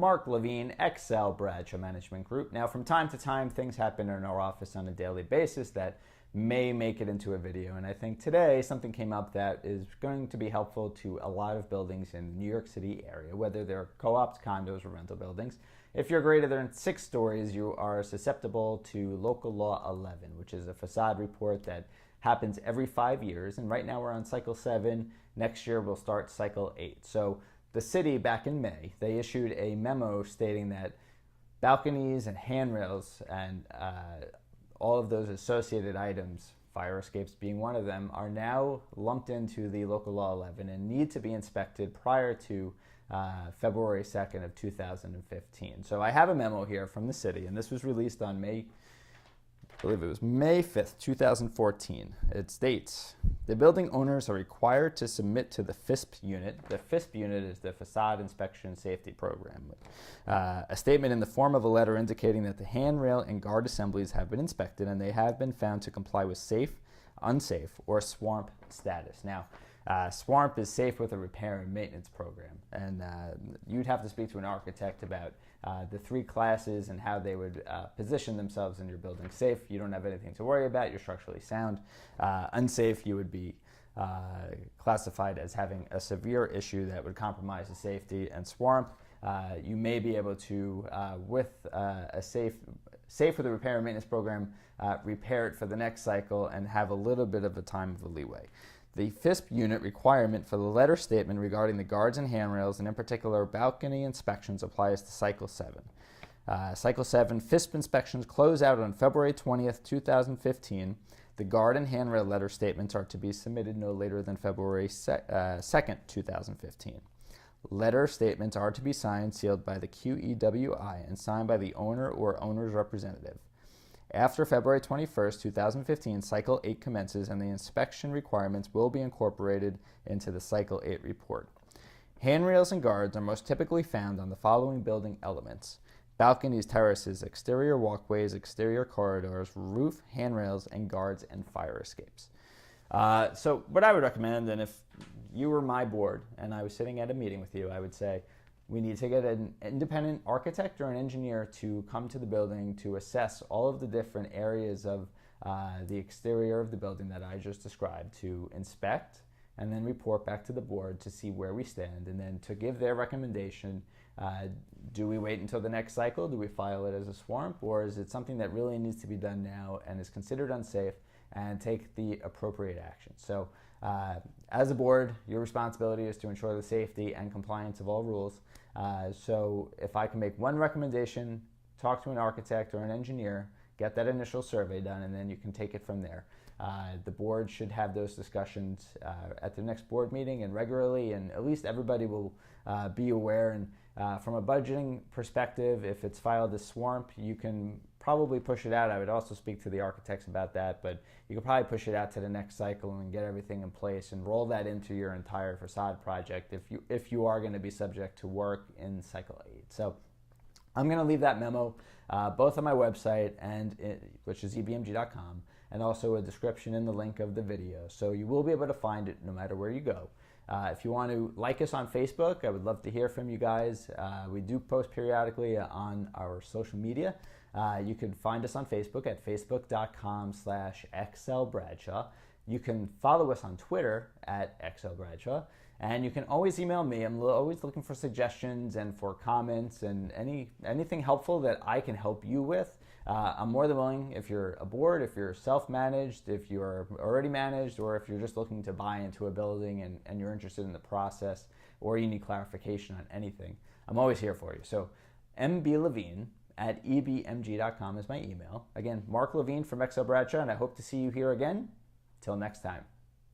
Mark Levine, Excel Bradshaw Management Group. Now, from time to time, things happen in our office on a daily basis that may make it into a video, and I think today something came up that is going to be helpful to a lot of buildings in the New York City area, whether they're co-ops, condos, or rental buildings. If you're greater than 6 stories, you are susceptible to Local Law 11, which is a facade report that happens every 5 years, and right now we're on cycle 7. Next year we'll start cycle 8. So the city, back in May, they issued a memo stating that balconies and handrails and all of those associated items, fire escapes being one of them, are now lumped into the Local Law 11 and need to be inspected prior to February 2nd of 2015. So I have a memo here from the city, and this was released on May 5th, 2014. It states, the building owners are required to submit to the FISP unit. The FISP unit is the Facade Inspection Safety Program. A statement in the form of a letter indicating that the handrail and guard assemblies have been inspected and they have been found to comply with safe, unsafe, or SWARMP status. Now, SWARMP is safe with a repair and maintenance program, and you'd have to speak to an architect about the 3 classes and how they would position themselves in your building. Safe, you don't have anything to worry about, you're structurally sound. Unsafe, you would be classified as having a severe issue that would compromise the safety. And SWARMP, you may be able to, with a safe with a repair and maintenance program, repair it for the next cycle and have a little bit of a time of a leeway. The FISP unit requirement for the letter statement regarding the guards and handrails, and in particular balcony inspections, applies to Cycle 7. Cycle 7 FISP inspections close out on February 20th, 2015. The guard and handrail letter statements are to be submitted no later than February 2nd, 2015. Letter statements are to be signed, sealed by the QEWI, and signed by the owner or owner's representative. After February 21st, 2015, Cycle 8 commences, and the inspection requirements will be incorporated into the Cycle 8 report. Handrails and guards are most typically found on the following building elements: balconies, terraces, exterior walkways, exterior corridors, roof, handrails, and guards and fire escapes. So what I would recommend, and if you were my board and I was sitting at a meeting with you, I would say, we need to get an independent architect or an engineer to come to the building to assess all of the different areas of the exterior of the building that I just described, to inspect and then report back to the board to see where we stand, and then to give their recommendation. Do we wait until the next cycle? Do we file it as a SWARMP? Or is it something that really needs to be done now and is considered unsafe, and take the appropriate action? So as a board, your responsibility is to ensure the safety and compliance of all rules. So if I can make one recommendation, talk to an architect or an engineer, get that initial survey done, and then you can take it from there. The board should have those discussions at the next board meeting and regularly, and at least everybody will be aware. And from a budgeting perspective, if it's filed as SWARMP, you can probably push it out. I would also speak to the architects about that, but you could probably push it out to the next cycle and get everything in place and roll that into your entire facade project if you are going to be subject to work in cycle 8. So I'm going to leave that memo both on my website, which is ebmg.com, and also a description in the link of the video. So you will be able to find it no matter where you go. If you want to like us on Facebook, I would love to hear from you guys. We do post periodically on our social media. You can find us on Facebook at facebook.com/XLBradshaw. You can follow us on Twitter at XLBradshaw. And you can always email me. I'm always looking for suggestions and for comments and anything helpful that I can help you with. I'm more than willing, if you're a board, if you're self-managed, if you're already managed, or if you're just looking to buy into a building and you're interested in the process, or you need clarification on anything, I'm always here for you. So mblevine@ebmg.com is my email. Again, Mark Levine from XL Bradshaw, and I hope to see you here again. Till next time.